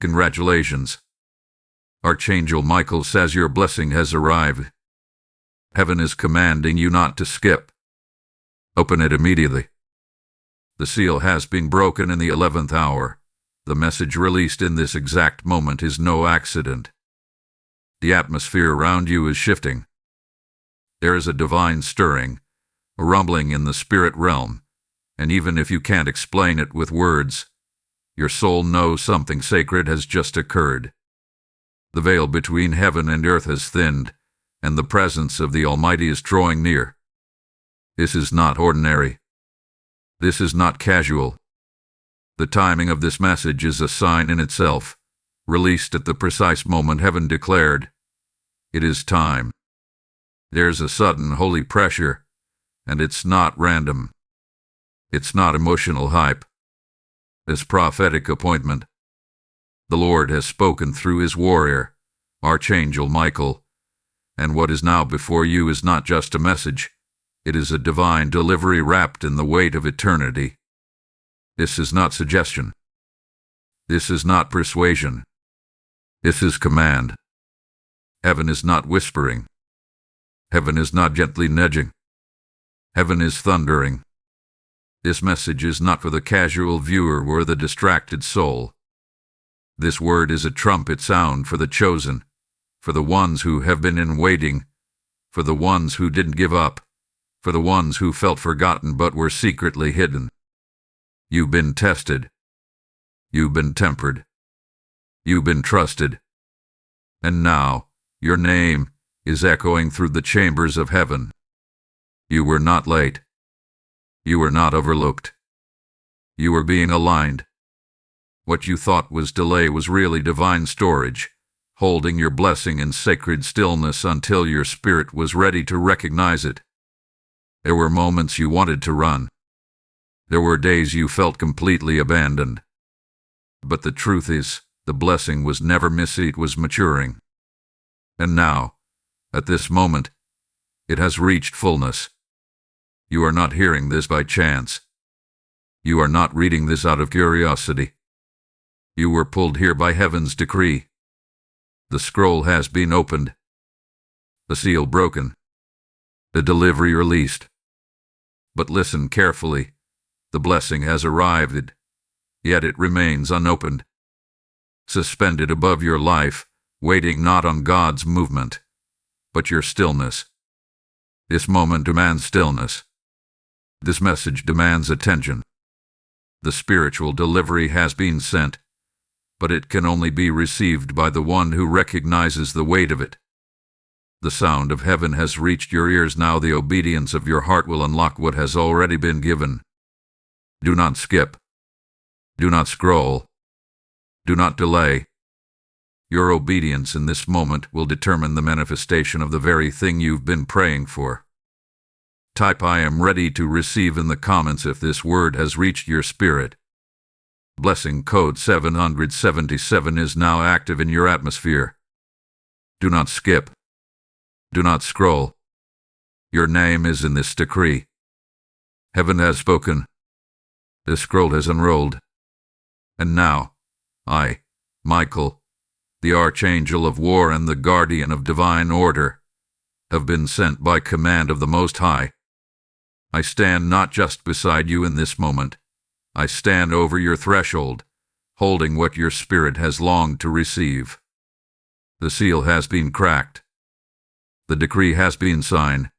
Congratulations. Archangel Michael says your blessing has arrived. Heaven is commanding you not to skip. Open it immediately. The seal has been broken in the 11th hour. The message released in this exact moment is no accident. The atmosphere around you is shifting. There is a divine stirring, a rumbling in the spirit realm, and even if you can't explain it with words, your soul knows something sacred has just occurred. The veil between heaven and earth has thinned, and the presence of the Almighty is drawing near. This is not ordinary. This is not casual. The timing of this message is a sign in itself, released at the precise moment heaven declared, "It is time." There's a sudden holy pressure, and it's not random. It's not emotional hype. It's prophetic appointment. The Lord has spoken through his warrior, Archangel Michael, and what is now before you is not just a message. It is a divine delivery wrapped in the weight of eternity. This is not suggestion. This is not persuasion. This is command. Heaven is not whispering. Heaven is not gently nudging. Heaven is thundering. This message is not for the casual viewer or the distracted soul. This word is a trumpet sound for the chosen, for the ones who have been in waiting, for the ones who didn't give up, for the ones who felt forgotten but were secretly hidden. You've been tested. You've been tempered. You've been trusted. And now, your name is echoing through the chambers of heaven. You were not late. You were not overlooked. You were being aligned. What you thought was delay was really divine storage, holding your blessing in sacred stillness until your spirit was ready to recognize it. There were moments you wanted to run. There were days you felt completely abandoned. But the truth is, the blessing was never missing, it was maturing. And now, at this moment, it has reached fullness. You are not hearing this by chance. You are not reading this out of curiosity. You were pulled here by heaven's decree. The scroll has been opened. The seal broken. The delivery released. But listen carefully. The blessing has arrived, yet it remains unopened. Suspended above your life, waiting not on God's movement, but your stillness. This moment demands stillness. This message demands attention. The spiritual delivery has been sent, but it can only be received by the one who recognizes the weight of it. The sound of heaven has reached your ears now. The obedience of your heart will unlock what has already been given. Do not skip. Do not scroll. Do not delay. Your obedience in this moment will determine the manifestation of the very thing you've been praying for. Type "I am ready to receive" in the comments if this word has reached your spirit. Blessing code 777 is now active in your atmosphere. Do not skip. Do not scroll. Your name is in this decree. Heaven has spoken. The scroll has unrolled. And now, I, Michael, the Archangel of War and the Guardian of Divine Order, have been sent by command of the Most High. I stand not just beside you in this moment. I stand over your threshold, holding what your spirit has longed to receive. The seal has been cracked. The decree has been signed,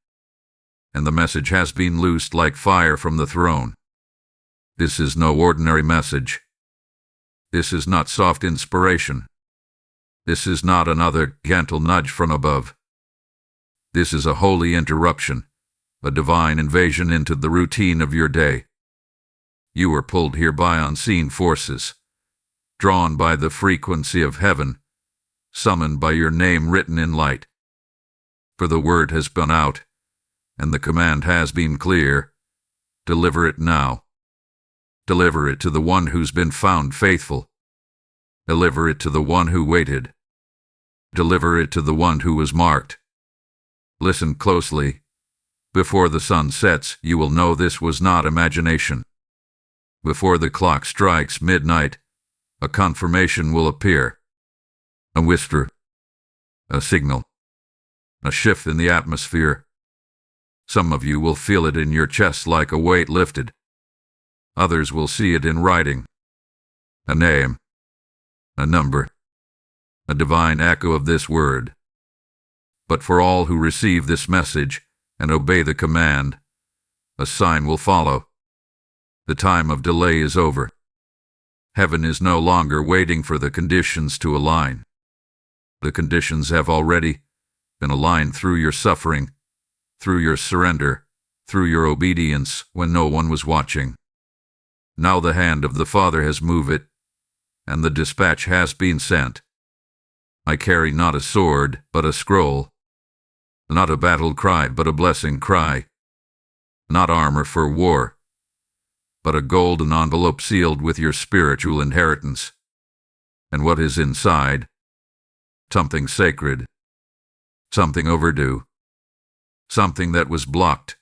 and the message has been loosed like fire from the throne. This is no ordinary message. This is not soft inspiration. This is not another gentle nudge from above. This is a holy interruption, a divine invasion into the routine of your day. You were pulled here by unseen forces, drawn by the frequency of heaven, summoned by your name written in light. For the word has gone out, and the command has been clear. Deliver it now. Deliver it to the one who's been found faithful. Deliver it to the one who waited. Deliver it to the one who was marked. Listen closely. Before the sun sets, you will know this was not imagination. Before the clock strikes midnight, A confirmation will appear. A whisper. A signal. A shift in the atmosphere. Some of you will feel it in your chest like a weight lifted. Others will see it in writing. A name. A number. A divine echo of this word. But for all who receive this message and obey the command, a sign will follow. The time of delay is over. Heaven is no longer waiting for the conditions to align. The conditions have already been aligned through your suffering, through your surrender, through your obedience when no one was watching. Now the hand of the Father has moved it, and the dispatch has been sent. I carry not a sword, but a scroll. Not a battle cry, but a blessing cry. Not armor for war, but a golden envelope sealed with your spiritual inheritance. And what is inside? Something sacred. Something overdue. Something that was blocked,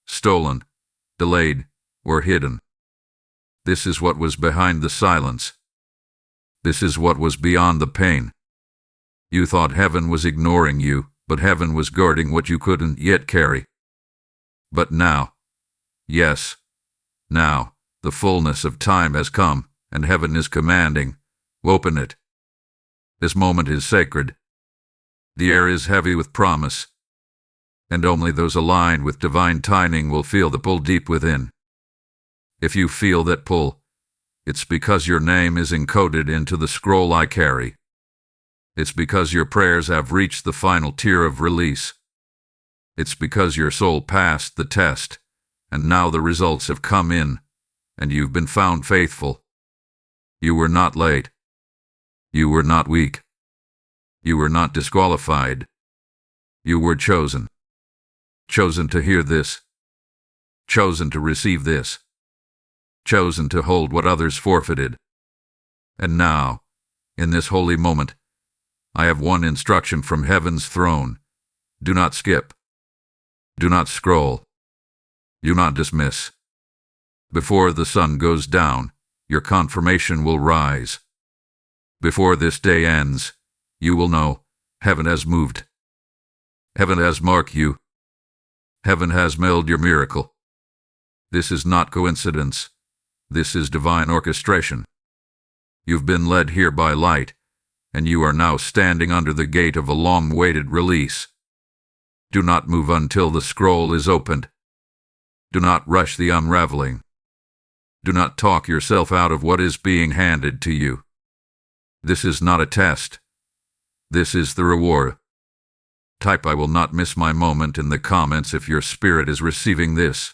stolen, delayed, or hidden. This is what was behind the silence. This is what was beyond the pain. You thought heaven was ignoring you, but heaven was guarding what you couldn't yet carry. But now, yes, now, the fullness of time has come, and heaven is commanding, open it. This moment is sacred. The air is heavy with promise, and only those aligned with divine timing will feel the pull deep within. If you feel that pull, it's because your name is encoded into the scroll I carry. It's because your prayers have reached the final tier of release. It's because your soul passed the test, and now the results have come in, and you've been found faithful. You were not late. You were not weak. You were not disqualified. You were chosen. Chosen to hear this. Chosen to receive this. Chosen to hold what others forfeited. And now, in this holy moment, I have one instruction from heaven's throne. Do not skip. Do not scroll. Do not dismiss. Before the sun goes down, your confirmation will rise. Before this day ends, you will know heaven has moved. Heaven has marked you. Heaven has mailed your miracle. This is not coincidence. This is divine orchestration. You've been led here by light, and you are now standing under the gate of a long-awaited release. Do not move until the scroll is opened. Do not rush the unraveling. Do not talk yourself out of what is being handed to you. This is not a test. This is the reward. Type "I will not miss my moment" in the comments if your spirit is receiving this.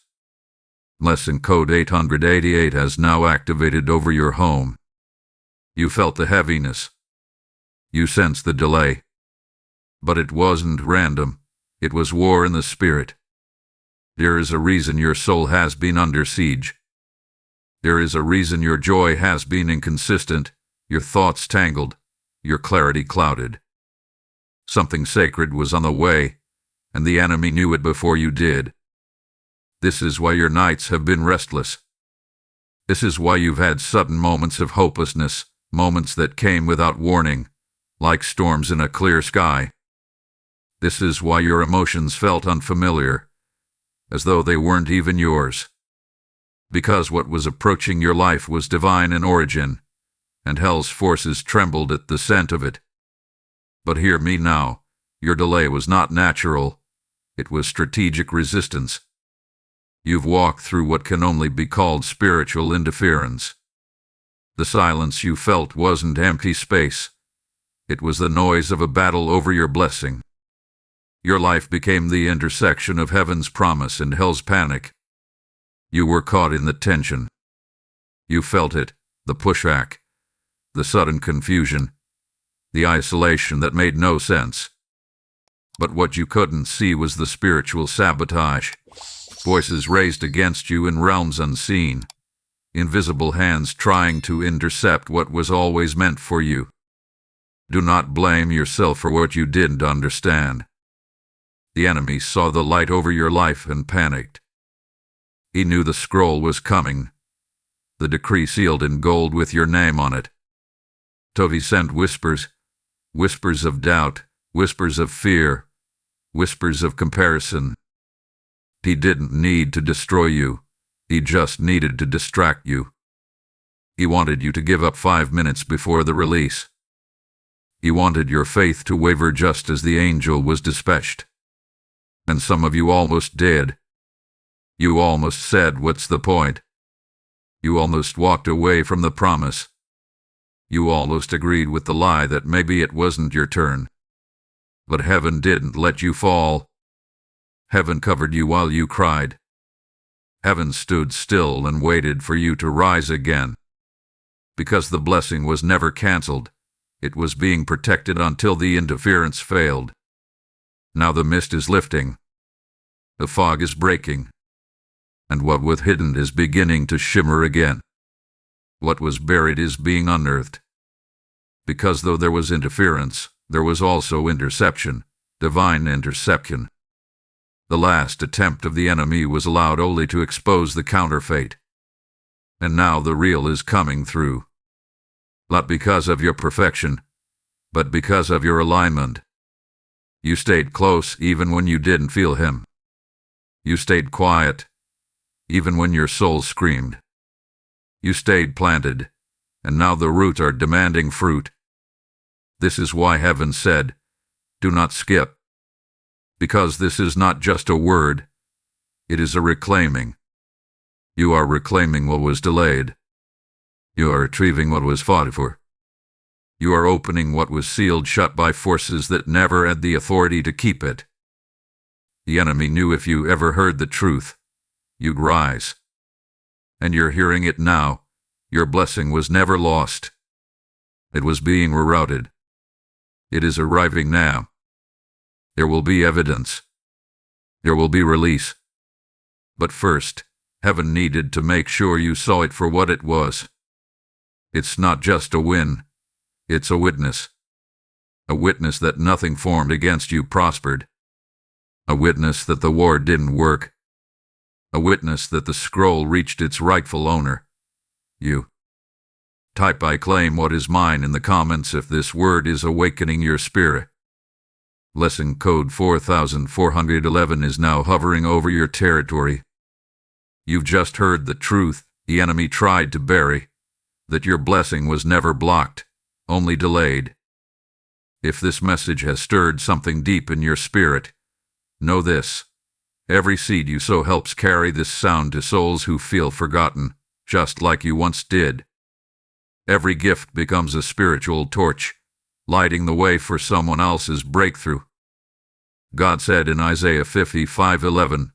Lesson code 888 has now activated over your home. You felt the heaviness. You sensed the delay. But it wasn't random. It was war in the spirit. There is a reason your soul has been under siege. There is a reason your joy has been inconsistent, your thoughts tangled, your clarity clouded. Something sacred was on the way, and the enemy knew it before you did. This is why your nights have been restless. This is why you've had sudden moments of hopelessness, moments that came without warning, like storms in a clear sky. This is why your emotions felt unfamiliar, as though they weren't even yours. Because what was approaching your life was divine in origin, and hell's forces trembled at the scent of it. But hear me now, your delay was not natural, it was strategic resistance. You've walked through what can only be called spiritual interference. The silence you felt wasn't empty space. It was the noise of a battle over your blessing. Your life became the intersection of heaven's promise and hell's panic. You were caught in the tension. You felt it, the pushback, the sudden confusion, the isolation that made no sense. But what you couldn't see was the spiritual sabotage. Voices raised against you in realms unseen. Invisible hands trying to intercept what was always meant for you. Do not blame yourself for what you didn't understand. The enemy saw the light over your life and panicked. He knew the scroll was coming, the decree sealed in gold with your name on it. Toby sent whispers, whispers of doubt, whispers of fear, whispers of comparison. He didn't need to destroy you. He just needed to distract you. He wanted you to give up 5 minutes before the release. He wanted your faith to waver just as the angel was dispatched. And some of you almost did. You almost said, "What's the point?" You almost walked away from the promise. You almost agreed with the lie that maybe it wasn't your turn. But heaven didn't let you fall. Heaven covered you while you cried. Heaven stood still and waited for you to rise again. Because the blessing was never canceled, it was being protected until the interference failed. Now the mist is lifting. The fog is breaking. And what was hidden is beginning to shimmer again. What was buried is being unearthed. Because though there was interference, there was also interception, divine interception. The last attempt of the enemy was allowed only to expose the counterfeit. And now the real is coming through. Not because of your perfection, but because of your alignment. You stayed close even when you didn't feel him. You stayed quiet, even when your soul screamed. You stayed planted, and now the roots are demanding fruit. This is why heaven said, "Do not skip." Because this is not just a word, it is a reclaiming. You are reclaiming what was delayed. You are retrieving what was fought for. You are opening what was sealed shut by forces that never had the authority to keep it. The enemy knew if you ever heard the truth, you'd rise. And you're hearing it now. Your blessing was never lost. It was being rerouted. It is arriving now. There will be evidence. There will be release. But first, heaven needed to make sure you saw it for what it was. It's not just a win. It's a witness. A witness that nothing formed against you prospered. A witness that the war didn't work. A witness that the scroll reached its rightful owner. You. Type "I claim what is mine" in the comments if this word is awakening your spirit. Blessing code 4411 is now hovering over your territory. You've just heard the truth the enemy tried to bury, that your blessing was never blocked, only delayed. If this message has stirred something deep in your spirit, know this. Every seed you sow helps carry this sound to souls who feel forgotten, just like you once did. Every gift becomes a spiritual torch, lighting the way for someone else's breakthrough. God said in Isaiah 55:11,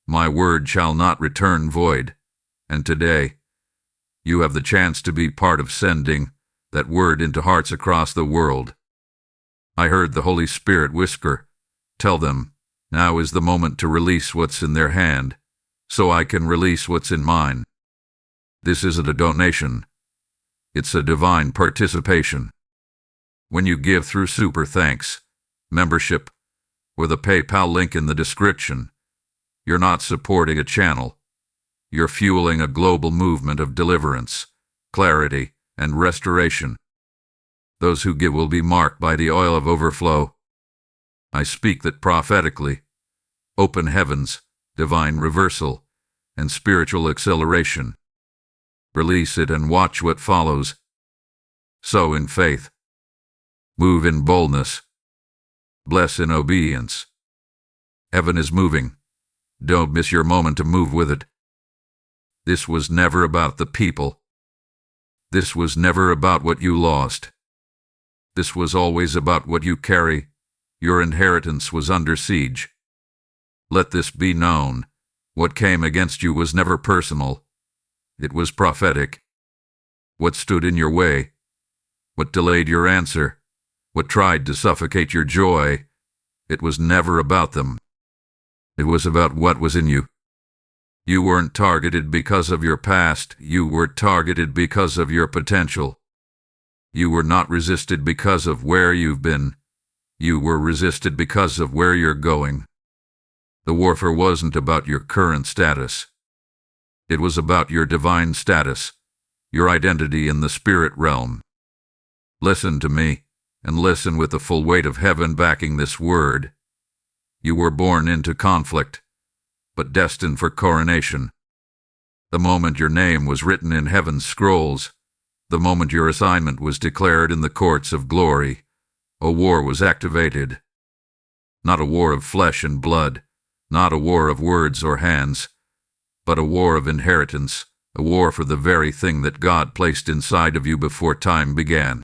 "My word shall not return void." And today, you have the chance to be part of sending that word into hearts across the world. I heard the Holy Spirit whisper, "Tell them, now is the moment to release what's in their hand, so I can release what's in mine." This isn't a donation. It's a divine participation. When you give through Super Thanks, membership, or the PayPal link in the description, you're not supporting a channel. You're fueling a global movement of deliverance, clarity, and restoration. Those who give will be marked by the oil of overflow. I speak that prophetically. Open heavens, divine reversal, and spiritual acceleration. Release it and watch what follows. Sow in faith. Move in boldness. Bless in obedience. Heaven is moving. Don't miss your moment to move with it. This was never about the people. This was never about what you lost. This was always about what you carry. Your inheritance was under siege. Let this be known. What came against you was never personal. It was prophetic. What stood in your way, what delayed your answer, what tried to suffocate your joy, it was never about them. It was about what was in you. You weren't targeted because of your past. You were targeted because of your potential. You were not resisted because of where you've been. You were resisted because of where you're going. The warfare wasn't about your current status. It was about your divine status, your identity in the spirit realm. Listen to me, and listen with the full weight of heaven backing this word. You were born into conflict, but destined for coronation. The moment your name was written in heaven's scrolls, the moment your assignment was declared in the courts of glory, a war was activated. Not a war of flesh and blood, not a war of words or hands, but a war of inheritance, a war for the very thing that God placed inside of you before time began.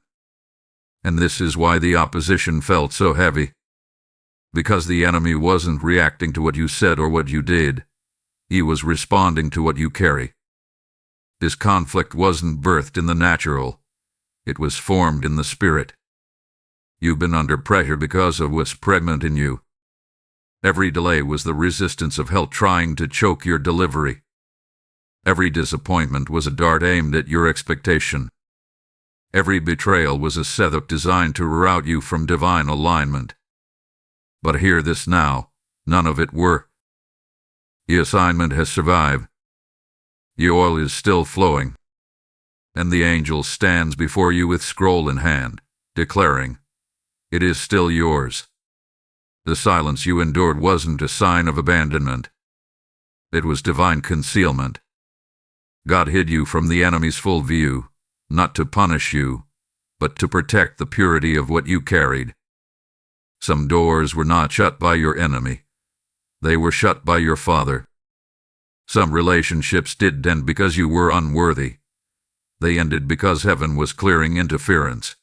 And this is why the opposition felt so heavy. Because the enemy wasn't reacting to what you said or what you did. He was responding to what you carry. This conflict wasn't birthed in the natural. It was formed in the spirit. You've been under pressure because of what's pregnant in you. Every delay was the resistance of hell trying to choke your delivery. Every disappointment was a dart aimed at your expectation. Every betrayal was a setup designed to rout you from divine alignment. But hear this now, none of it worked. The assignment has survived. The oil is still flowing. And the angel stands before you with scroll in hand, declaring, "It is still yours." The silence you endured wasn't a sign of abandonment. It was divine concealment. God hid you from the enemy's full view, not to punish you, but to protect the purity of what you carried. Some doors were not shut by your enemy. They were shut by your Father. Some relationships didn't end because you were unworthy. They ended because heaven was clearing interference.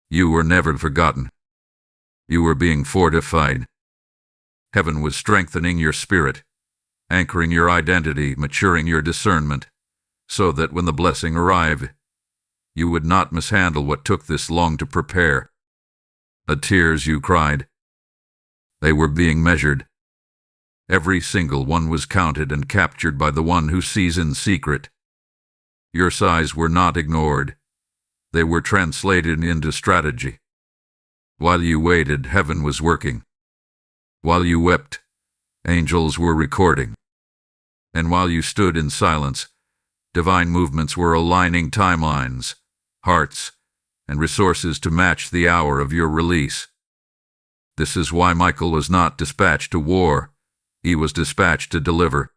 You were never forgotten. You were being fortified. Heaven was strengthening your spirit, anchoring your identity, maturing your discernment, so that when the blessing arrived, you would not mishandle what took this long to prepare. The tears you cried, they were being measured. Every single one was counted and captured by the one who sees in secret. Your sighs were not ignored. They were translated into strategy. While you waited, heaven was working. While you wept, angels were recording. And while you stood in silence, divine movements were aligning timelines, hearts, and resources to match the hour of your release. This is why Michael was not dispatched to war. He was dispatched to deliver.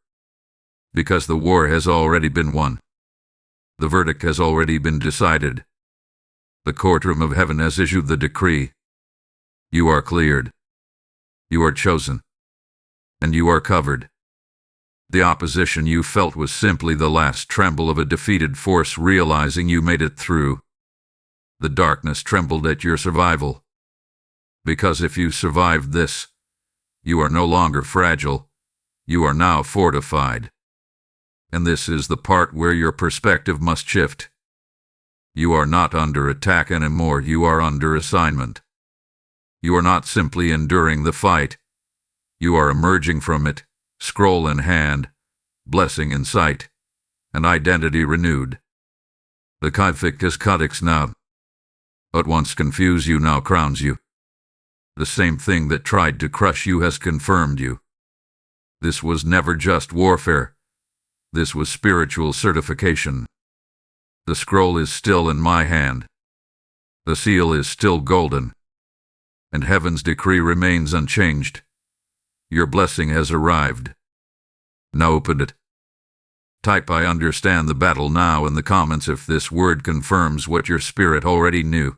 Because the war has already been won. The verdict has already been decided. The courtroom of heaven has issued the decree. You are cleared. You are chosen. And you are covered. The opposition you felt was simply the last tremble of a defeated force realizing you made it through. The darkness trembled at your survival. Because if you survived this, you are no longer fragile. You are now fortified. And this is the part where your perspective must shift. You are not under attack anymore. You are under assignment. You are not simply enduring the fight. You are emerging from it, scroll in hand, blessing in sight, and identity renewed. The conflict is codex now. What once confused you now crowns you. The same thing that tried to crush you has confirmed you. This was never just warfare. This was spiritual certification. The scroll is still in my hand. The seal is still golden. And heaven's decree remains unchanged. Your blessing has arrived. Now open it. Type "I understand the battle" now in the comments if this word confirms what your spirit already knew.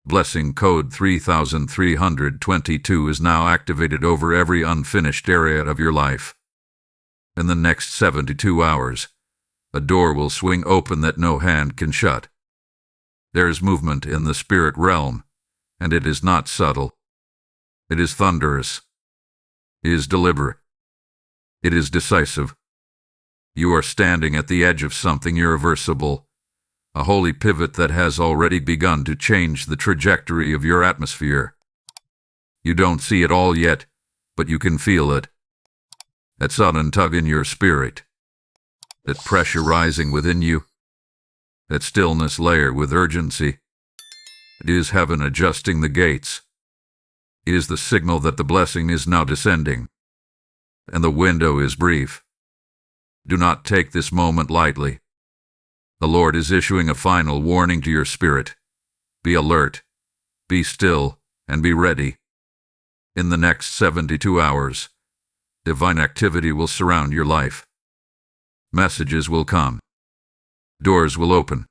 Blessing code 3322 is now activated over every unfinished area of your life. In the next 72 hours, a door will swing open that no hand can shut. There is movement in the spirit realm, and it is not subtle. It is thunderous. It is deliberate. It is decisive. You are standing at the edge of something irreversible, a holy pivot that has already begun to change the trajectory of your atmosphere. You don't see it all yet, but you can feel it. That sudden tug in your spirit. That pressure rising within you. That stillness layer with urgency. It is heaven adjusting the gates. It is the signal that the blessing is now descending. And the window is brief. Do not take this moment lightly. The Lord is issuing a final warning to your spirit. Be alert, be still, and be ready. In the next 72 hours, divine activity will surround your life. Messages will come. Doors will open.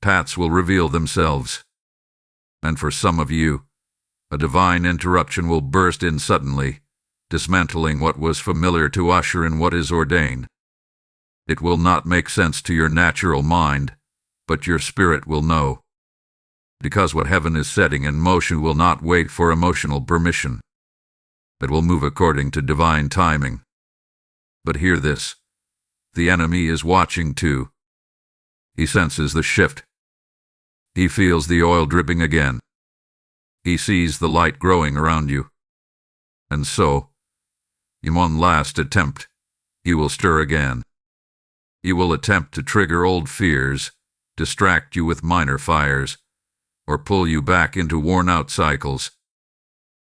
Paths will reveal themselves. And for some of you, a divine interruption will burst in suddenly, dismantling what was familiar to usher in what is ordained. It will not make sense to your natural mind, but your spirit will know. Because what heaven is setting in motion will not wait for emotional permission. It will move according to divine timing. But hear this. The enemy is watching too. He senses the shift. He feels the oil dripping again. He sees the light growing around you. And so, in one last attempt, he will stir again. He will attempt to trigger old fears, distract you with minor fires, or pull you back into worn-out cycles.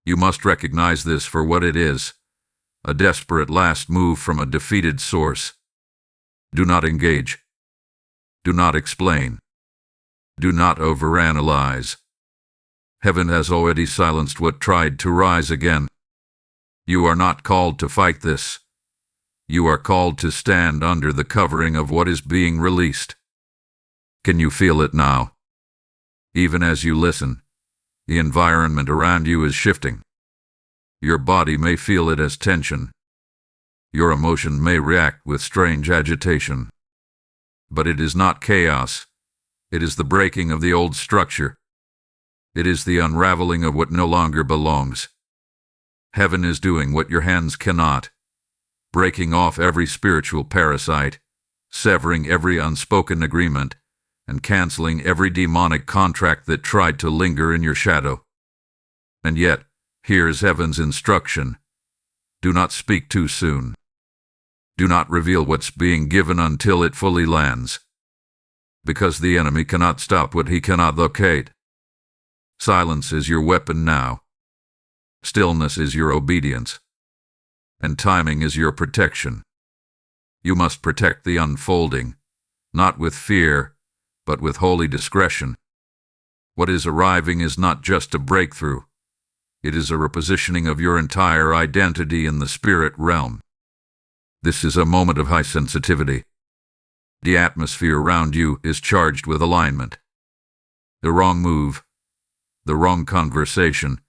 You must recognize this for what it is, a desperate last move from a defeated source. Do not engage. Do not explain. Do not overanalyze. Heaven has already silenced what tried to rise again. You are not called to fight this. You are called to stand under the covering of what is being released. Can you feel it now? Even as you listen, the environment around you is shifting. Your body may feel it as tension. Your emotion may react with strange agitation. But it is not chaos. It is the breaking of the old structure. It is the unraveling of what no longer belongs. Heaven is doing what your hands cannot, breaking off every spiritual parasite, severing every unspoken agreement, and canceling every demonic contract that tried to linger in your shadow. And yet, here is heaven's instruction. Do not speak too soon. Do not reveal what's being given until it fully lands. Because the enemy cannot stop what he cannot locate. Silence is your weapon now. Stillness is your obedience. And timing is your protection. You must protect the unfolding, not with fear, but with holy discretion. What is arriving is not just a breakthrough. It is a repositioning of your entire identity in the spirit realm. This is a moment of high sensitivity. The atmosphere around you is charged with alignment. The wrong move, the wrong conversation,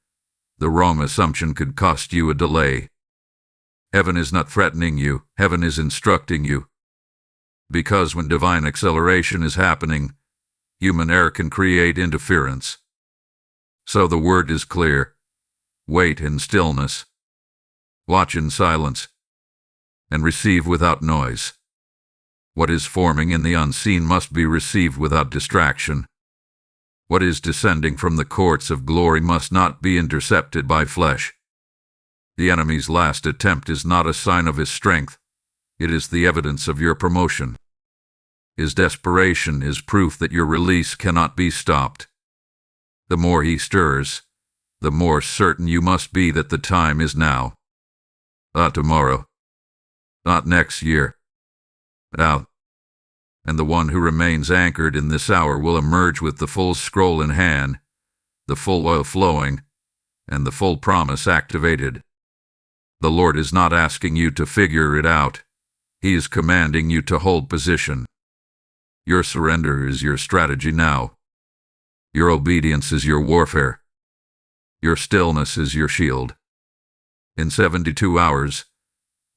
the wrong assumption could cost you a delay. Heaven is not threatening you, heaven is instructing you. Because when divine acceleration is happening, human error can create interference. So the word is clear. Wait in stillness. Watch in silence. And receive without noise. What is forming in the unseen must be received without distraction. What is descending from the courts of glory must not be intercepted by flesh. The enemy's last attempt is not a sign of his strength. It is the evidence of your promotion. His desperation is proof that your release cannot be stopped. The more he stirs, the more certain you must be that the time is now. Not tomorrow. Not next year. Now. And the one who remains anchored in this hour will emerge with the full scroll in hand, the full oil flowing, and the full promise activated. The Lord is not asking you to figure it out. He is commanding you to hold position. Your surrender is your strategy now. Your obedience is your warfare. Your stillness is your shield. In 72 hours,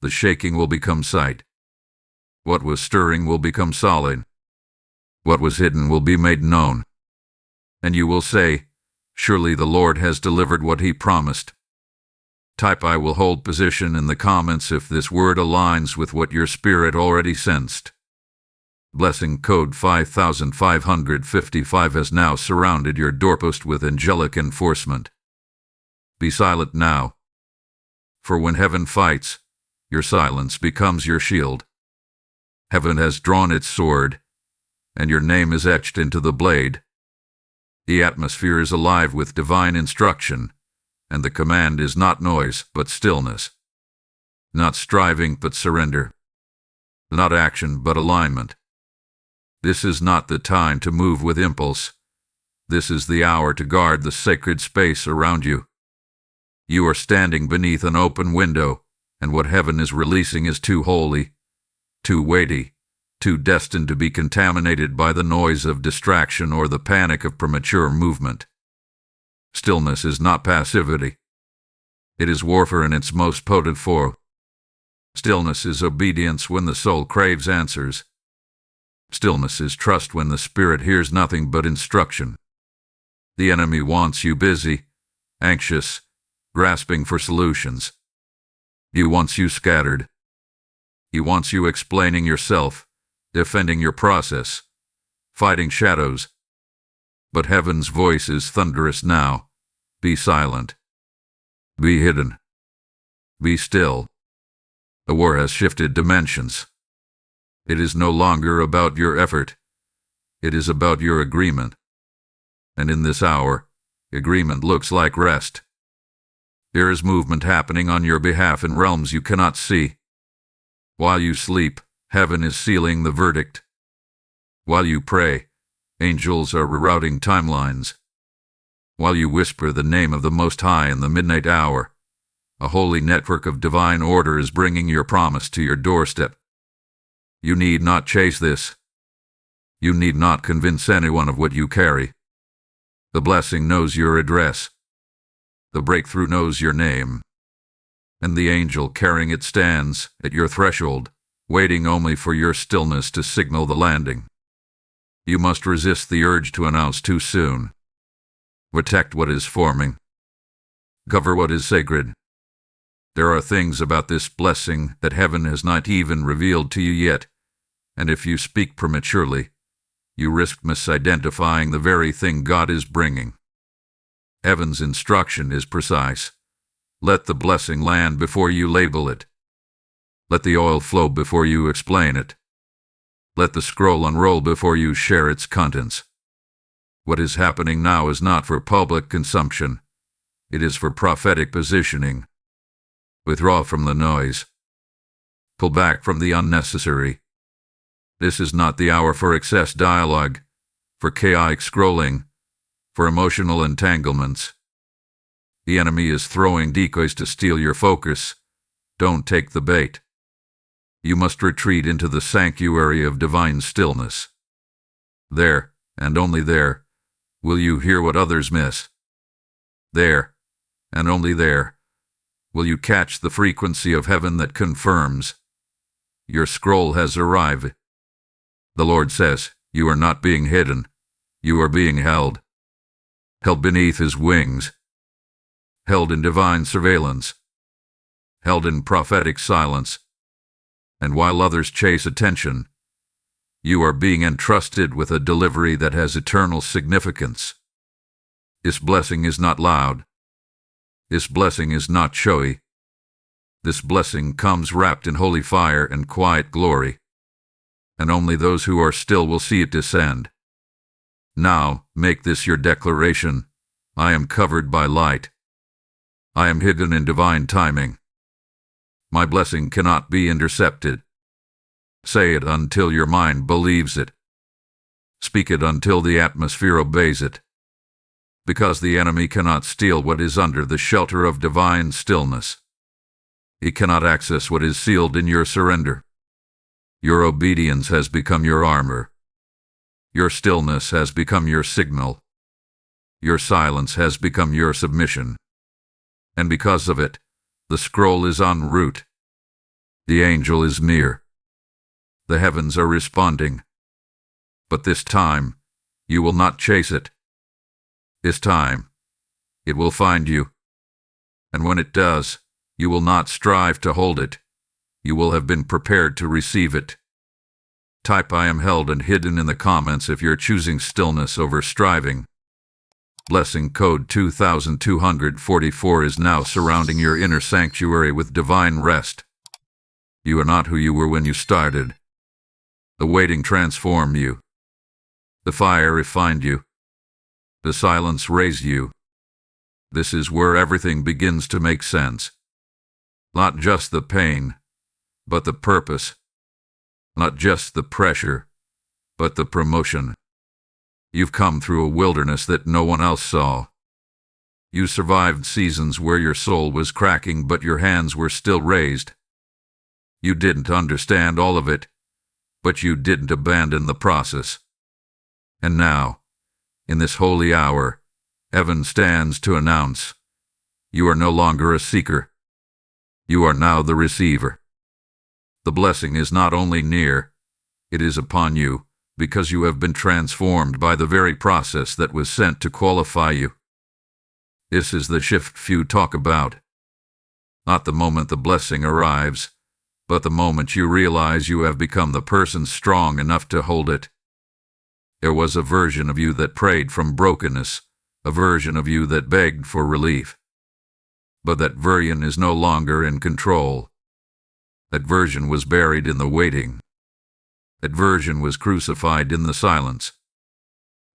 the shaking will become sight. What was stirring will become solid. What was hidden will be made known. And you will say, surely the Lord has delivered what he promised. Type I will hold position in the comments if this word aligns with what your spirit already sensed. Blessing code 5555 has now surrounded your doorpost with angelic enforcement. Be silent now. For when heaven fights, your silence becomes your shield. Heaven has drawn its sword, and your name is etched into the blade. The atmosphere is alive with divine instruction, and the command is not noise, but stillness. Not striving, but surrender. Not action, but alignment. This is not the time to move with impulse. This is the hour to guard the sacred space around you. You are standing beneath an open window, and what heaven is releasing is too holy, too weighty, too destined to be contaminated by the noise of distraction or the panic of premature movement. Stillness is not passivity. It is warfare in its most potent form. Stillness is obedience when the soul craves answers. Stillness is trust when the spirit hears nothing but instruction. The enemy wants you busy, anxious, grasping for solutions. He wants you scattered. He wants you explaining yourself, defending your process, fighting shadows. But heaven's voice is thunderous now. Be silent. Be hidden. Be still. The war has shifted dimensions. It is no longer about your effort. It is about your agreement. And in this hour, agreement looks like rest. There is movement happening on your behalf in realms you cannot see. While you sleep, heaven is sealing the verdict. While you pray, angels are rerouting timelines. While you whisper the name of the Most High in the midnight hour, a holy network of divine order is bringing your promise to your doorstep. You need not chase this. You need not convince anyone of what you carry. The blessing knows your address. The breakthrough knows your name. And the angel carrying it stands at your threshold, waiting only for your stillness to signal the landing. You must resist the urge to announce too soon. Protect what is forming. Cover what is sacred. There are things about this blessing that heaven has not even revealed to you yet, and if you speak prematurely, you risk misidentifying the very thing God is bringing. Heaven's instruction is precise. Let the blessing land before you label it. Let the oil flow before you explain it. Let the scroll unroll before you share its contents. What is happening now is not for public consumption. It is for prophetic positioning. Withdraw from the noise. Pull back from the unnecessary. This is not the hour for excess dialogue, for chaotic scrolling, for emotional entanglements. The enemy is throwing decoys to steal your focus. Don't take the bait. You must retreat into the sanctuary of divine stillness. There, and only there, will you hear what others miss. There, and only there, will you catch the frequency of heaven that confirms. Your scroll has arrived. The Lord says, you are not being hidden. You are being held. Held beneath His wings. Held in divine surveillance. Held in prophetic silence. And while others chase attention, you are being entrusted with a delivery that has eternal significance. This blessing is not loud. This blessing is not showy. This blessing comes wrapped in holy fire and quiet glory. And only those who are still will see it descend. Now, make this your declaration. I am covered by light. I am hidden in divine timing. My blessing cannot be intercepted. Say it until your mind believes it. Speak it until the atmosphere obeys it. Because the enemy cannot steal what is under the shelter of divine stillness. He cannot access what is sealed in your surrender. Your obedience has become your armor. Your stillness has become your signal. Your silence has become your submission. And because of it, the scroll is en route. The angel is near. The heavens are responding. But this time, you will not chase it. This time, it will find you. And when it does, you will not strive to hold it. You will have been prepared to receive it. Type I am held and hidden in the comments if you're choosing stillness over striving. Blessing code 2244 is now surrounding your inner sanctuary with divine rest. You are not who you were when you started. The waiting transformed you. The fire refined you. The silence raised you. This is where everything begins to make sense. Not just the pain, but the purpose. Not just the pressure, but the promotion. You've come through a wilderness that no one else saw. You survived seasons where your soul was cracking but your hands were still raised. You didn't understand all of it, but you didn't abandon the process. And now, in this holy hour, heaven stands to announce, you are no longer a seeker. You are now the receiver. The blessing is not only near, it is upon you, because you have been transformed by the very process that was sent to qualify you. This is the shift few talk about. Not the moment the blessing arrives, but the moment you realize you have become the person strong enough to hold it. There was a version of you that prayed from brokenness, a version of you that begged for relief. But that version is no longer in control. That version was buried in the waiting. That version was crucified in the silence.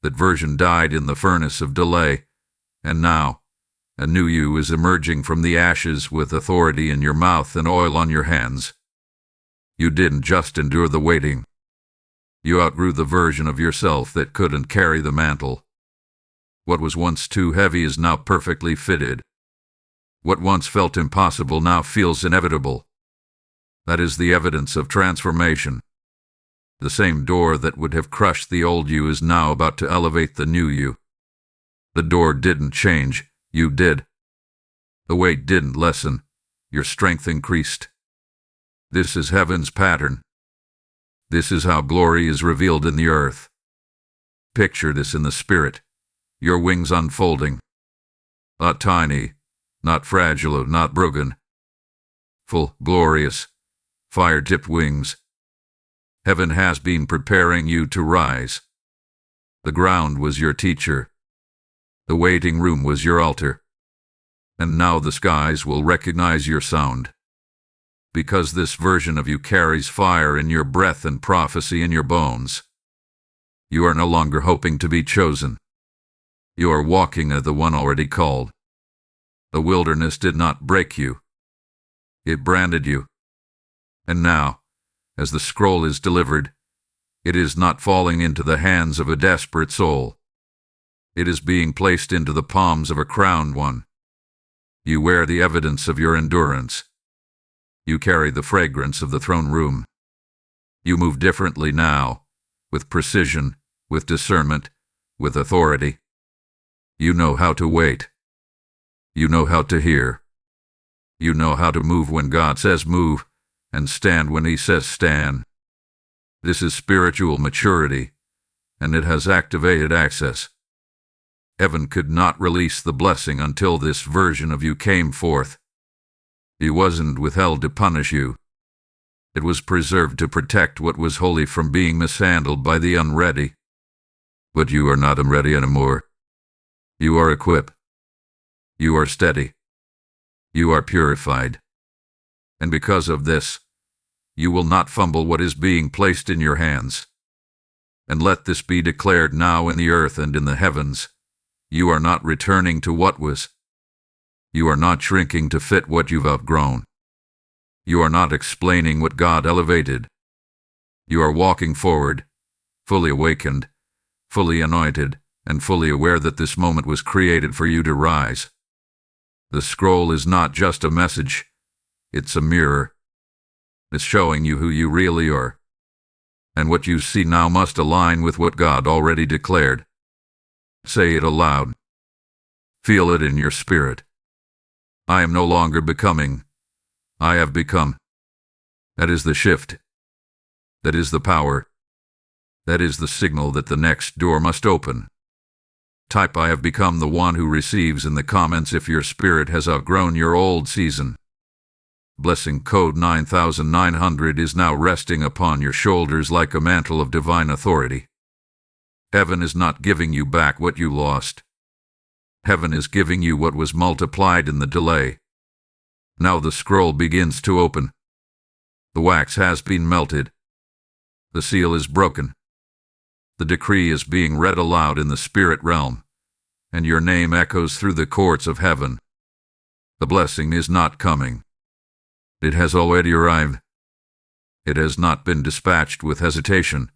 That version died in the furnace of delay, and now, a new you is emerging from the ashes with authority in your mouth and oil on your hands. You didn't just endure the waiting. You outgrew the version of yourself that couldn't carry the mantle. What was once too heavy is now perfectly fitted. What once felt impossible now feels inevitable. That is the evidence of transformation. The same door that would have crushed the old you is now about to elevate the new you. The door didn't change, you did. The weight didn't lessen, your strength increased. This is heaven's pattern. This is how glory is revealed in the earth. Picture this in the spirit, your wings unfolding. Not tiny, not fragile, not broken. Full, glorious, fire-tipped wings. Heaven has been preparing you to rise. The ground was your teacher. The waiting room was your altar. And now the skies will recognize your sound. Because this version of you carries fire in your breath and prophecy in your bones. You are no longer hoping to be chosen. You are walking as the one already called. The wilderness did not break you. It branded you. And now, as the scroll is delivered, it is not falling into the hands of a desperate soul. It is being placed into the palms of a crowned one. You wear the evidence of your endurance. You carry the fragrance of the throne room. You move differently now, with precision, with discernment, with authority. You know how to wait. You know how to hear. You know how to move when God says move, and stand when He says stand. This is spiritual maturity, and it has activated access. Heaven could not release the blessing until this version of you came forth. It wasn't withheld to punish you. It was preserved to protect what was holy from being mishandled by the unready. But you are not unready anymore. You are equipped. You are steady. You are purified. And because of this, you will not fumble what is being placed in your hands. And let this be declared now in the earth and in the heavens. You are not returning to what was. You are not shrinking to fit what you've outgrown. You are not explaining what God elevated. You are walking forward, fully awakened, fully anointed, and fully aware that this moment was created for you to rise. The scroll is not just a message, it's a mirror. It's showing you who you really are. And what you see now must align with what God already declared. Say it aloud. Feel it in your spirit. I am no longer becoming. I have become. That is the shift. That is the power. That is the signal that the next door must open. Type I have become the one who receives in the comments if your spirit has outgrown your old season. Blessing code 9900 is now resting upon your shoulders like a mantle of divine authority. Heaven is not giving you back what you lost. Heaven is giving you what was multiplied in the delay. Now the scroll begins to open. The wax has been melted. The seal is broken. The decree is being read aloud in the spirit realm, and your name echoes through the courts of heaven. The blessing is not coming. It has already arrived. It has not been dispatched with hesitation.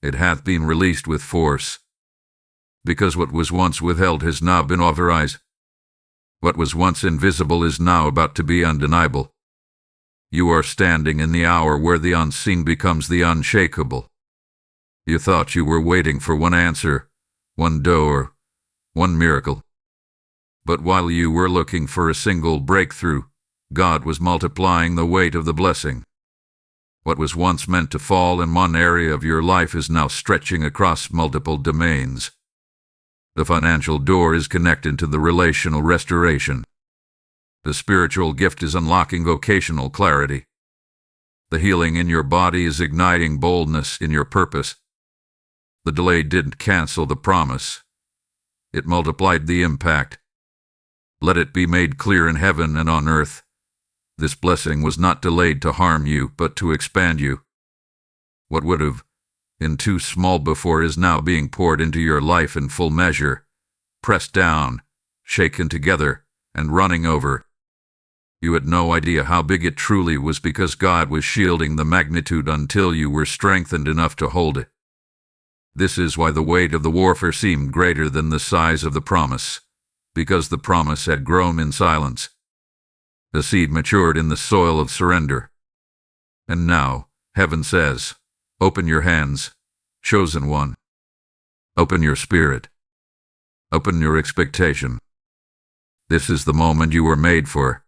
It hath been released with force. Because what was once withheld has now been authorized. What was once invisible is now about to be undeniable. You are standing in the hour where the unseen becomes the unshakable. You thought you were waiting for one answer, one door, one miracle. But while you were looking for a single breakthrough, God was multiplying the weight of the blessing. What was once meant to fall in one area of your life is now stretching across multiple domains. The financial door is connected to the relational restoration. The spiritual gift is unlocking vocational clarity. The healing in your body is igniting boldness in your purpose. The delay didn't cancel the promise. It multiplied the impact. Let it be made clear in heaven and on earth. This blessing was not delayed to harm you, but to expand you. What would have been too small before is now being poured into your life in full measure, pressed down, shaken together, and running over. You had no idea how big it truly was because God was shielding the magnitude until you were strengthened enough to hold it. This is why the weight of the warfare seemed greater than the size of the promise, because the promise had grown in silence. The seed matured in the soil of surrender. And now, heaven says, open your hands, chosen one. Open your spirit. Open your expectation. This is the moment you were made for.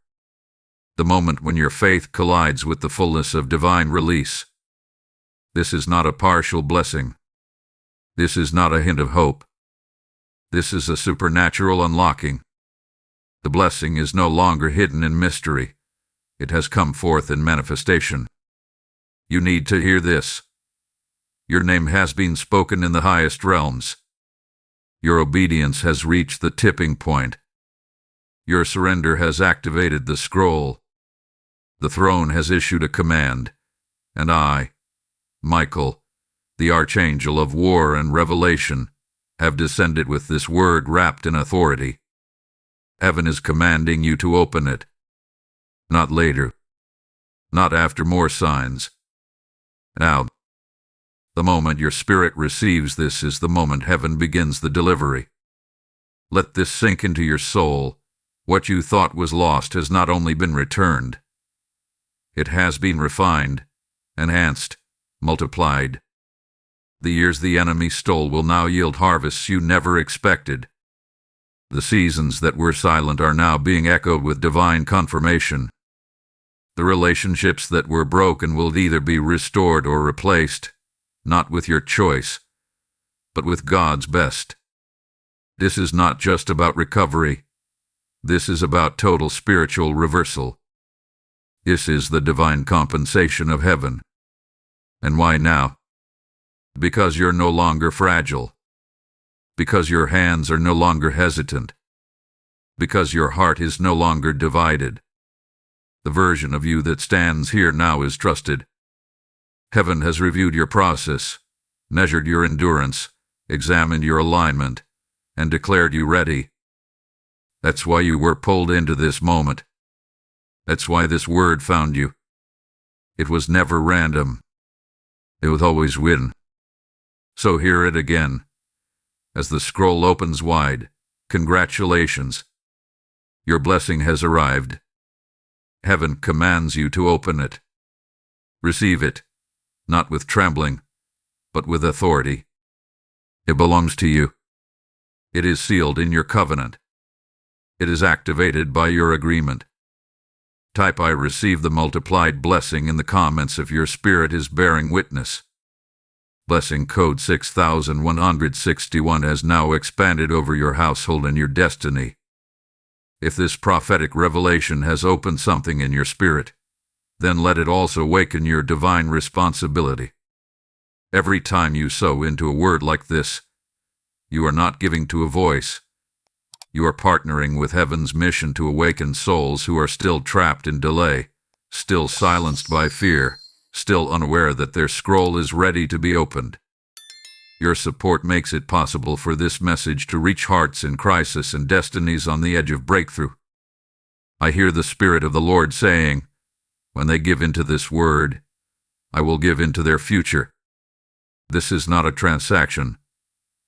The moment when your faith collides with the fullness of divine release. This is not a partial blessing. This is not a hint of hope. This is a supernatural unlocking. The blessing is no longer hidden in mystery. It has come forth in manifestation. You need to hear this. Your name has been spoken in the highest realms. Your obedience has reached the tipping point. Your surrender has activated the scroll. The throne has issued a command, and I, Michael, the Archangel of war and revelation, have descended with this word wrapped in authority. Heaven is commanding you to open it. Not later. Not after more signs. Now. The moment your spirit receives this is the moment heaven begins the delivery. Let this sink into your soul. What you thought was lost has not only been returned. It has been refined, enhanced, multiplied. The years the enemy stole will now yield harvests you never expected. The seasons that were silent are now being echoed with divine confirmation. The relationships that were broken will either be restored or replaced, not with your choice, but with God's best. This is not just about recovery. This is about total spiritual reversal. This is the divine compensation of heaven. And why now? Because you're no longer fragile. Because your hands are no longer hesitant. Because your heart is no longer divided. The version of you that stands here now is trusted. Heaven has reviewed your process, measured your endurance, examined your alignment, and declared you ready. That's why you were pulled into this moment. That's why this word found you. It was never random. It was always written. So hear it again. As the scroll opens wide, congratulations. Your blessing has arrived. Heaven commands you to open it. Receive it, not with trembling, but with authority. It belongs to you. It is sealed in your covenant. It is activated by your agreement. Type I receive the multiplied blessing in the comments if your spirit is bearing witness. Blessing code 6161 has now expanded over your household and your destiny. If this prophetic revelation has opened something in your spirit, then let it also awaken your divine responsibility. Every time you sow into a word like this, you are not giving to a voice. You are partnering with heaven's mission to awaken souls who are still trapped in delay, still silenced by fear, still unaware that their scroll is ready to be opened. Your support makes it possible for this message to reach hearts in crisis and destinies on the edge of breakthrough. I hear the Spirit of the Lord saying, when they give into this word, I will give into their future. This is not a transaction.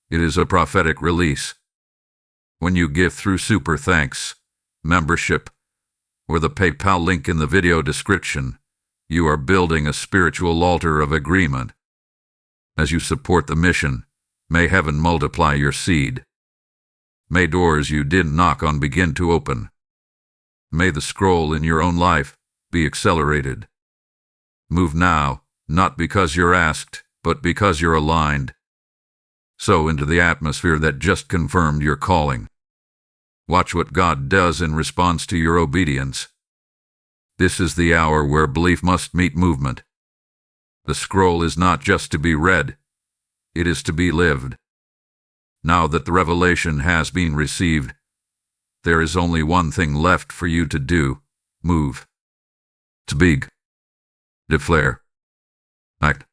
It is a prophetic release. When you give through Super Thanks, membership, or the PayPal link in the video description, you are building a spiritual altar of agreement. As you support the mission, may heaven multiply your seed. May doors you didn't knock on begin to open. May the scroll in your own life be accelerated. Move now, not because you're asked, but because you're aligned. Sow into the atmosphere that just confirmed your calling. Watch what God does in response to your obedience. This is the hour where belief must meet movement. The scroll is not just to be read, it is to be lived. Now that the revelation has been received, there is only one thing left for you to do: move. Speak. Declare. Act.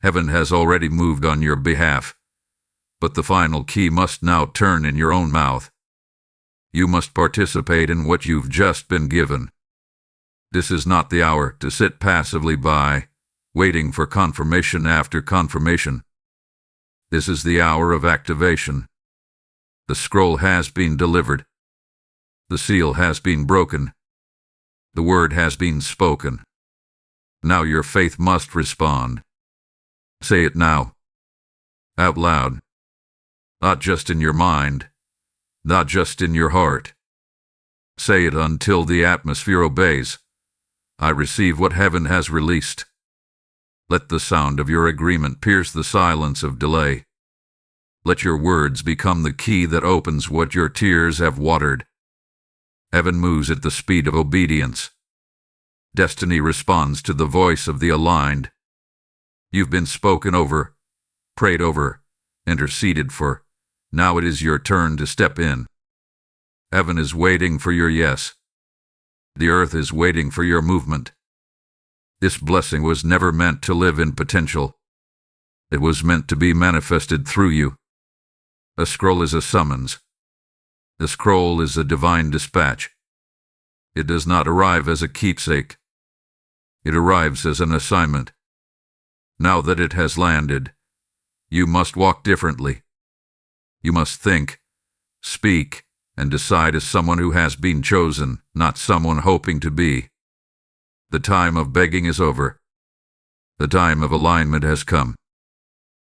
Heaven has already moved on your behalf, but the final key must now turn in your own mouth. You must participate in what you've just been given. This is not the hour to sit passively by, waiting for confirmation after confirmation. This is the hour of activation. The scroll has been delivered. The seal has been broken. The word has been spoken. Now your faith must respond. Say it now. Out loud. Not just in your mind. Not just in your heart. Say it until the atmosphere obeys. I receive what heaven has released. Let the sound of your agreement pierce the silence of delay. Let your words become the key that opens what your tears have watered. Heaven moves at the speed of obedience. Destiny responds to the voice of the aligned. You've been spoken over, prayed over, interceded for. Now it is your turn to step in. Heaven is waiting for your yes. The earth is waiting for your movement. This blessing was never meant to live in potential. It was meant to be manifested through you. A scroll is a summons. The scroll is a divine dispatch. It does not arrive as a keepsake. It arrives as an assignment. Now that it has landed, you must walk differently. You must think, speak, and decide as someone who has been chosen, not someone hoping to be. The time of begging is over. The time of alignment has come.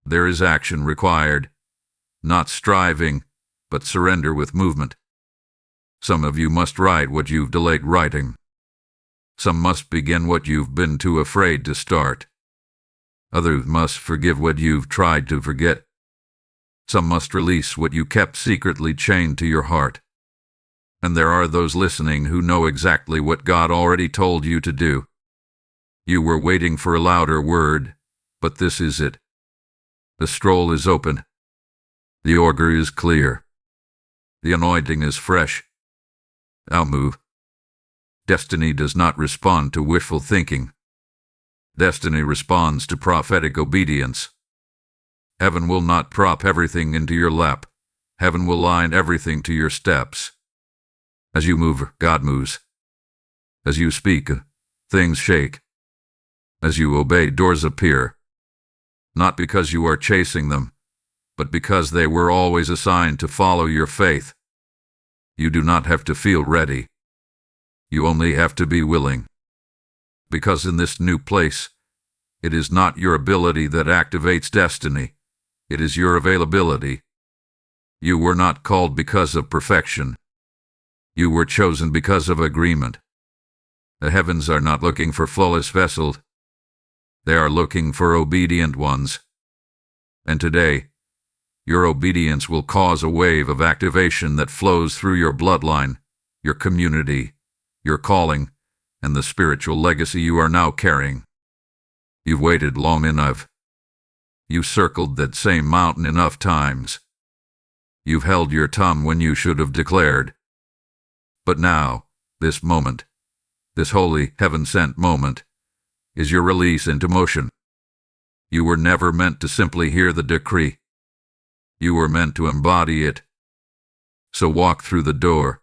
There is action required, not striving, but surrender with movement. Some of you must write what you've delayed writing. Some must begin what you've been too afraid to start. Others must forgive what you've tried to forget. Some must release what you kept secretly chained to your heart. And there are those listening who know exactly what God already told you to do. You were waiting for a louder word, but this is it. The scroll is open. The order is clear. The anointing is fresh. Now move. Destiny does not respond to wishful thinking. Destiny responds to prophetic obedience. Heaven will not prop everything into your lap. Heaven will line everything to your steps. As you move, God moves. As you speak, things shake. As you obey, doors appear. Not because you are chasing them, but because they were always assigned to follow your faith. You do not have to feel ready. You only have to be willing. Because in this new place, it is not your ability that activates destiny. It is your availability. You were not called because of perfection. You were chosen because of agreement. The heavens are not looking for flawless vessels. They are looking for obedient ones. And today, your obedience will cause a wave of activation that flows through your bloodline, your community, your calling, and the spiritual legacy you are now carrying. You've waited long enough. You've circled that same mountain enough times. You've held your tongue when you should have declared. But now, this moment, this holy, heaven-sent moment, is your release into motion. You were never meant to simply hear the decree. You were meant to embody it. So walk through the door.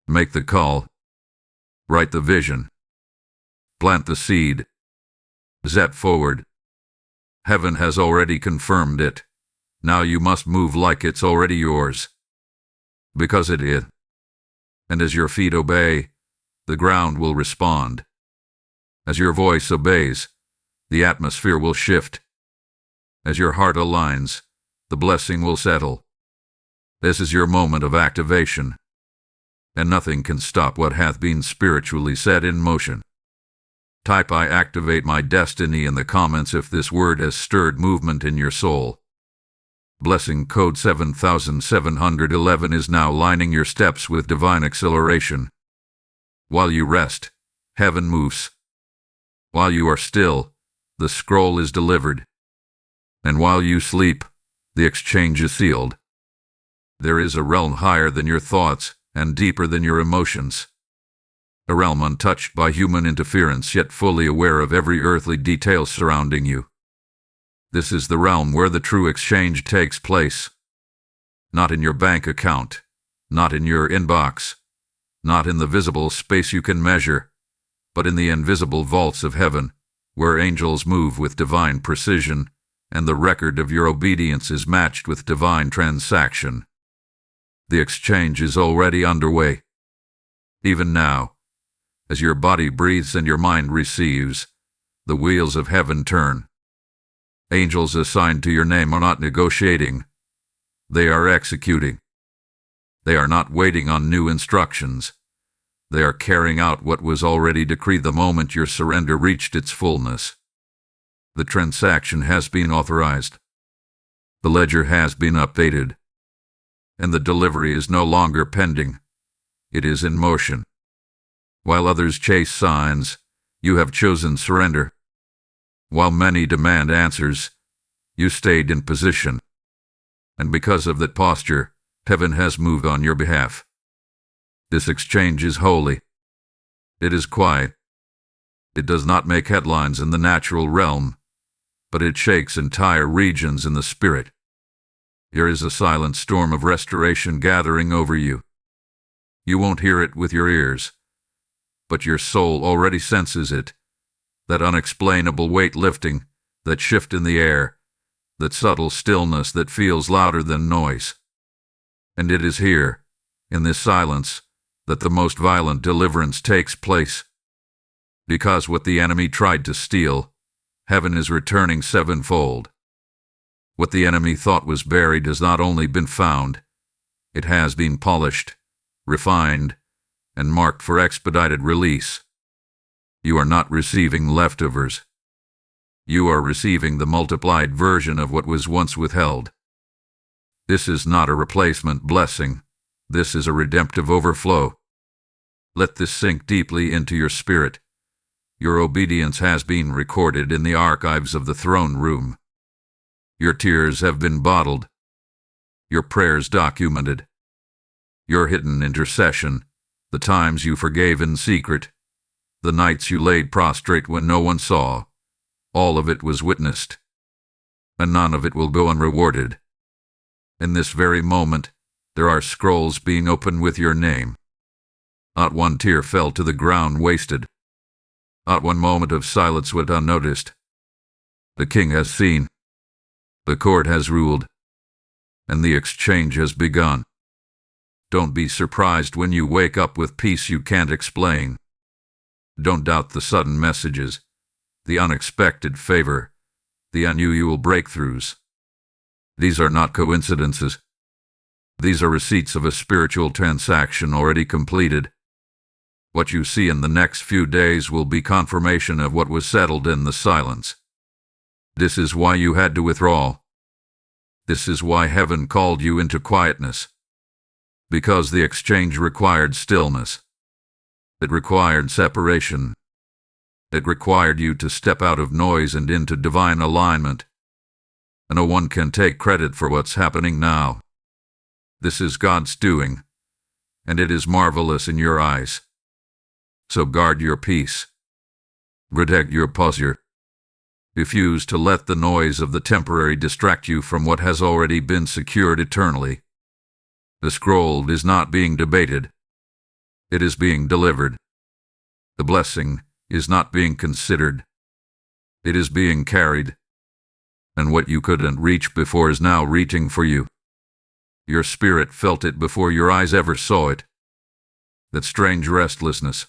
Make the call. Write the vision. Plant the seed. Step forward. Heaven has already confirmed it. Now you must move like it's already yours. Because it is. And as your feet obey, the ground will respond. As your voice obeys, the atmosphere will shift. As your heart aligns, the blessing will settle. This is your moment of activation, and nothing can stop what hath been spiritually set in motion. Type "I activate my destiny" in the comments if this word has stirred movement in your soul. Blessing code 7711 is now lining your steps with divine acceleration. While you rest, heaven moves. While you are still, the scroll is delivered. And while you sleep, the exchange is sealed. There is a realm higher than your thoughts and deeper than your emotions. A realm untouched by human interference, yet fully aware of every earthly detail surrounding you. This is the realm where the true exchange takes place. Not in your bank account, not in your inbox, not in the visible space you can measure, but in the invisible vaults of heaven, where angels move with divine precision, and the record of your obedience is matched with divine transaction. The exchange is already underway. Even now, as your body breathes and your mind receives, the wheels of heaven turn. Angels assigned to your name are not negotiating. They are executing. They are not waiting on new instructions. They are carrying out what was already decreed the moment your surrender reached its fullness. The transaction has been authorized. The ledger has been updated. And the delivery is no longer pending. It is in motion. While others chase signs, you have chosen surrender. While many demand answers, you stayed in position. And because of that posture, heaven has moved on your behalf. This exchange is holy. It is quiet. It does not make headlines in the natural realm, but it shakes entire regions in the spirit. There is a silent storm of restoration gathering over you. You won't hear it with your ears, but your soul already senses it. That unexplainable weight lifting, that shift in the air, that subtle stillness that feels louder than noise. And it is here, in this silence, that the most violent deliverance takes place. Because what the enemy tried to steal, heaven is returning sevenfold. What the enemy thought was buried has not only been found, it has been polished, refined, and marked for expedited release. You are not receiving leftovers. You are receiving the multiplied version of what was once withheld. This is not a replacement blessing. This is a redemptive overflow. Let this sink deeply into your spirit. Your obedience has been recorded in the archives of the throne room. Your tears have been bottled. Your prayers documented. Your hidden intercession, the times you forgave in secret, the nights you laid prostrate when no one saw, all of it was witnessed. And none of it will go unrewarded. In this very moment, there are scrolls being opened with your name. Not one tear fell to the ground wasted. Not one moment of silence went unnoticed. The king has seen. The court has ruled. And the exchange has begun. Don't be surprised when you wake up with peace you can't explain. Don't doubt the sudden messages, the unexpected favor, the unusual breakthroughs. These are not coincidences. These are receipts of a spiritual transaction already completed. What you see in the next few days will be confirmation of what was settled in the silence. This is why you had to withdraw. This is why heaven called you into quietness. Because the exchange required stillness. It required separation. It required you to step out of noise and into divine alignment. And no one can take credit for what's happening now. This is God's doing, and it is marvelous in your eyes. So guard your peace. Protect your posture. Refuse to let the noise of the temporary distract you from what has already been secured eternally. The scroll is not being debated. It is being delivered. The blessing is not being considered. It is being carried. and what you couldn't reach before is now reaching for you. Your spirit felt it before your eyes ever saw it. That strange restlessness,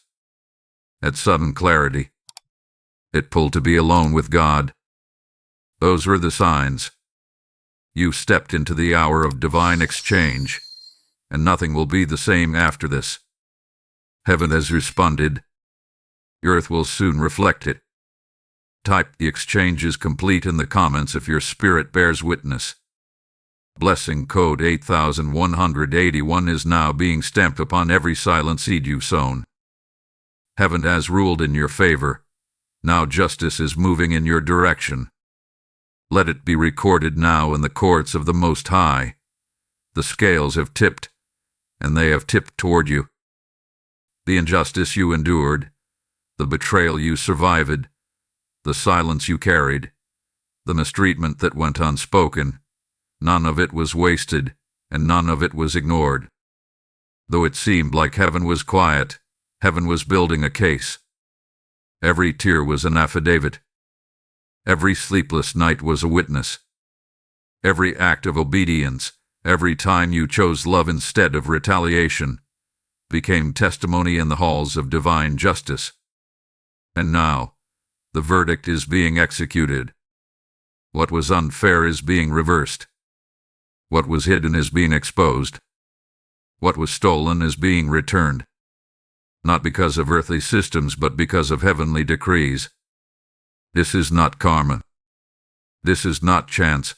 that sudden clarity. It pulled to be alone with God. Those were the signs. You stepped into the hour of divine exchange, and nothing will be the same after this. Heaven has responded. Earth will soon reflect it. Type "the exchange is complete" in the comments if your spirit bears witness. Blessing code 8181 is now being stamped upon every silent seed you've sown. Heaven has ruled in your favor. Now justice is moving in your direction. Let it be recorded now in the courts of the Most High. The scales have tipped, and they have tipped toward you. The injustice you endured, the betrayal you survived, the silence you carried, the mistreatment that went unspoken, none of it was wasted, and none of it was ignored. Though it seemed like heaven was quiet, heaven was building a case. Every tear was an affidavit. Every sleepless night was a witness. Every act of obedience, every time you chose love instead of retaliation, became testimony in the halls of divine justice. And now, the verdict is being executed. What was unfair is being reversed. What was hidden is being exposed. What was stolen is being returned. Not because of earthly systems, but because of heavenly decrees. This is not karma. This is not chance.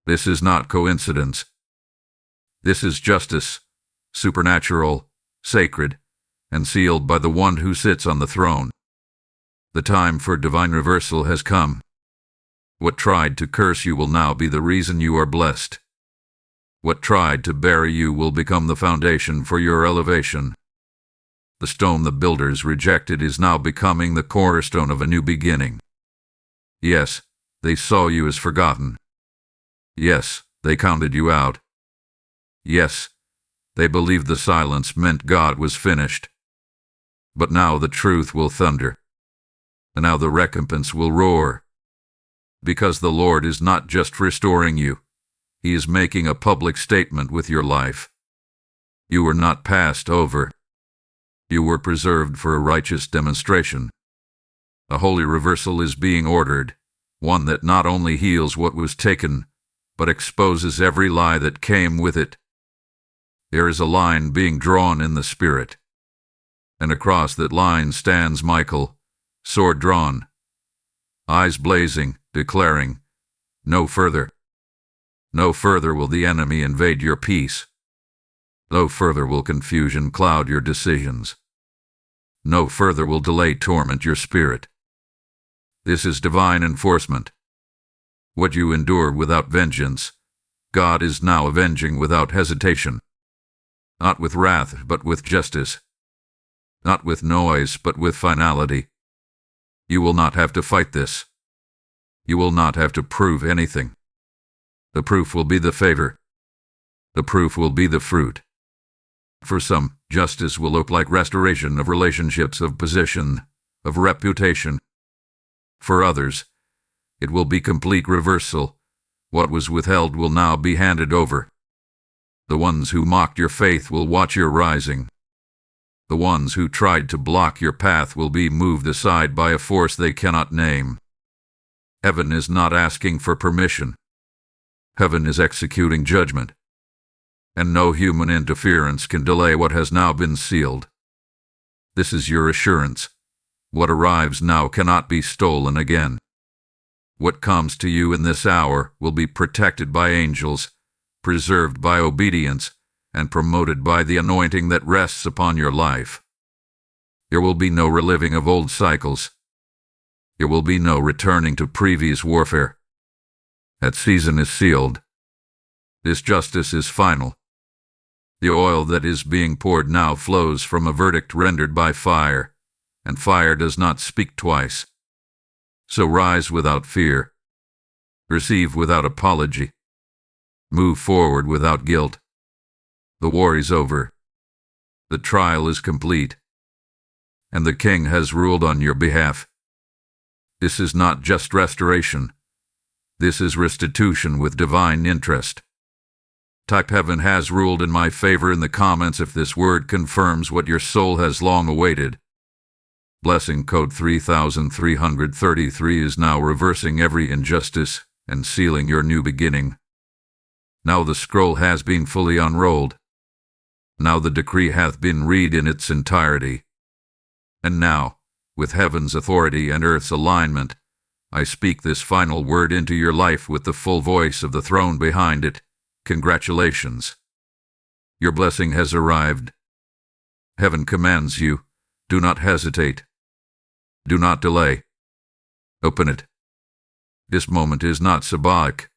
This is not coincidence. This is justice, supernatural, sacred, and sealed by the one who sits on the throne. The time for divine reversal has come. What tried to curse you will now be the reason you are blessed. What tried to bury you will become the foundation for your elevation. The stone the builders rejected is now becoming the cornerstone of a new beginning. Yes, they saw you as forgotten. Yes, they counted you out. Yes, they believed the silence meant God was finished. But now the truth will thunder. And now the recompense will roar. Because the Lord is not just restoring you, He is making a public statement with your life. You were not passed over. You were preserved for a righteous demonstration. A holy reversal is being ordered, one that not only heals what was taken, but exposes every lie that came with it. There is a line being drawn in the spirit, and across that line stands Michael, sword drawn, eyes blazing, declaring, "No further. No further will the enemy invade your peace. No further will confusion cloud your decisions. No further will delay torment your spirit." This is divine enforcement. What you endured without vengeance, God is now avenging without hesitation. Not with wrath, but with justice. Not with noise, but with finality. You will not have to fight this. You will not have to prove anything. The proof will be the favor. The proof will be the fruit. For some, justice will look like restoration of relationships, of position, of reputation. For others, it will be complete reversal. What was withheld will now be handed over. The ones who mocked your faith will watch your rising. The ones who tried to block your path will be moved aside by a force they cannot name. Heaven is not asking for permission. Heaven is executing judgment. And no human interference can delay what has now been sealed. This is your assurance. What arrives now cannot be stolen again. What comes to you in this hour will be protected by angels, preserved by obedience, and promoted by the anointing that rests upon your life. There will be no reliving of old cycles. There will be no returning to previous warfare. That season is sealed. This justice is final. The oil that is being poured now flows from a verdict rendered by fire, and fire does not speak twice. So rise without fear. Receive without apology. Move forward without guilt. The war is over. The trial is complete. And the King has ruled on your behalf. This is not just restoration. This is restitution with divine interest. Type "Heaven has ruled in my favor" in the comments if this word confirms what your soul has long awaited. Blessing code 3333 is now reversing every injustice and sealing your new beginning. Now the scroll has been fully unrolled. Now the decree hath been read in its entirety. And now, with heaven's authority and earth's alignment, I speak this final word into your life with the full voice of the throne behind it. Congratulations. Your blessing has arrived. Heaven commands you, do not hesitate. Do not delay. Open it. This moment is not symbolic.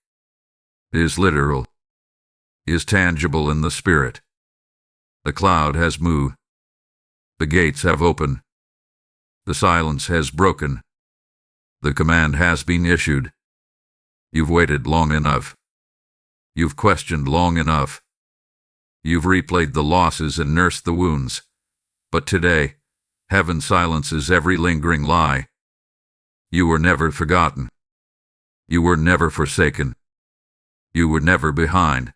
It is literal. It is tangible in the spirit. The cloud has moved. The gates have opened. The silence has broken. The command has been issued. You've waited long enough. You've questioned long enough. You've replayed the losses and nursed the wounds. But today, heaven silences every lingering lie. You were never forgotten. You were never forsaken. You were never behind.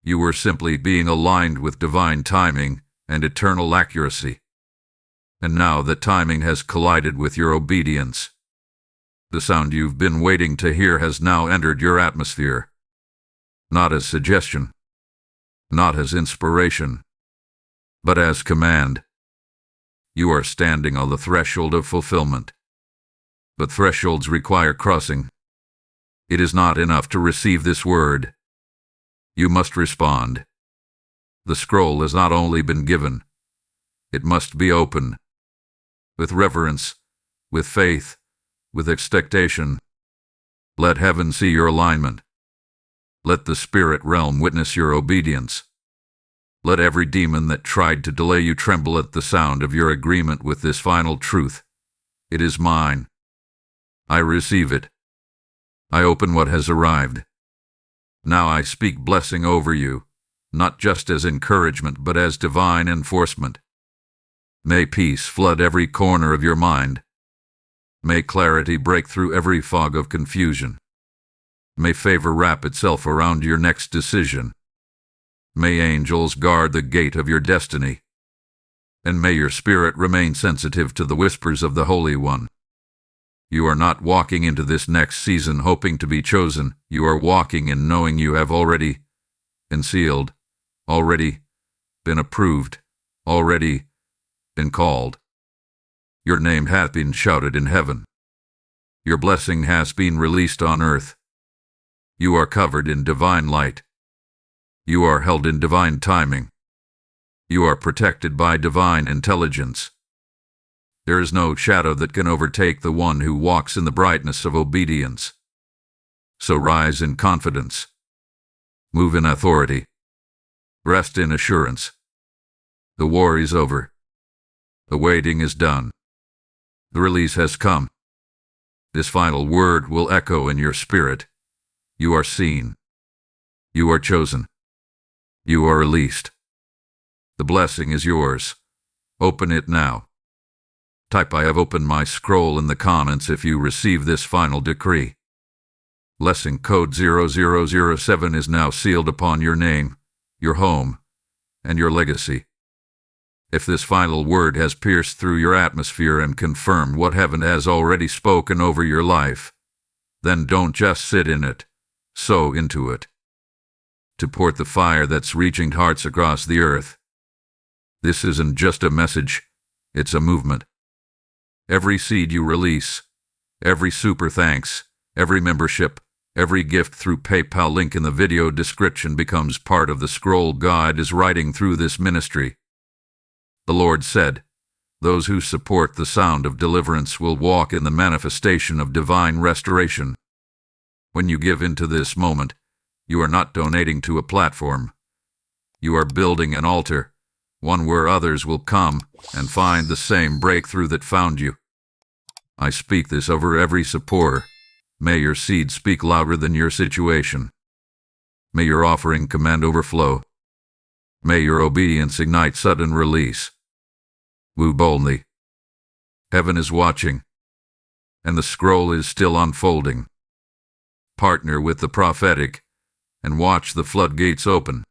You were simply being aligned with divine timing and eternal accuracy. And now that timing has collided with your obedience, the sound you've been waiting to hear has now entered your atmosphere. Not as suggestion, not as inspiration, but as command. You are standing on the threshold of fulfillment. But thresholds require crossing. It is not enough to receive this word. You must respond. The scroll has not only been given, it must be opened. With reverence, with faith, with expectation. Let heaven see your alignment. Let the spirit realm witness your obedience. Let every demon that tried to delay you tremble at the sound of your agreement with this final truth. It is mine. I receive it. I open what has arrived. Now I speak blessing over you, not just as encouragement but as divine enforcement. May peace flood every corner of your mind. May clarity break through every fog of confusion. May favor wrap itself around your next decision. May angels guard the gate of your destiny. And may your spirit remain sensitive to the whispers of the Holy One. You are not walking into this next season hoping to be chosen. You are walking in knowing you have already been sealed, already been approved, already been called. Your name hath been shouted in heaven. Your blessing has been released on earth. You are covered in divine light. You are held in divine timing. You are protected by divine intelligence. There is no shadow that can overtake the one who walks in the brightness of obedience. So rise in confidence. Move in authority. Rest in assurance. The war is over. The waiting is done. The release has come. This final word will echo in your spirit. You are seen. You are chosen. You are released. The blessing is yours. Open it now. Type "I have opened my scroll" in the comments if you receive this final decree. Blessing code 0007 is now sealed upon your name, your home, and your legacy. If this final word has pierced through your atmosphere and confirmed what heaven has already spoken over your life, then don't just sit in it, sow into it. To port the fire that's reaching hearts across the earth. This isn't just a message, it's a movement. Every seed you release, every super thanks, every membership, every gift through PayPal link in the video description becomes part of the scroll God is writing through this ministry. The Lord said, "Those who support the sound of deliverance will walk in the manifestation of divine restoration." When you give into this moment, you are not donating to a platform. You are building an altar, one where others will come and find the same breakthrough that found you. I speak this over every supporter. May your seed speak louder than your situation. May your offering command overflow. May your obedience ignite sudden release. Move boldly. Heaven is watching, and the scroll is still unfolding. Partner with the prophetic and watch the floodgates open.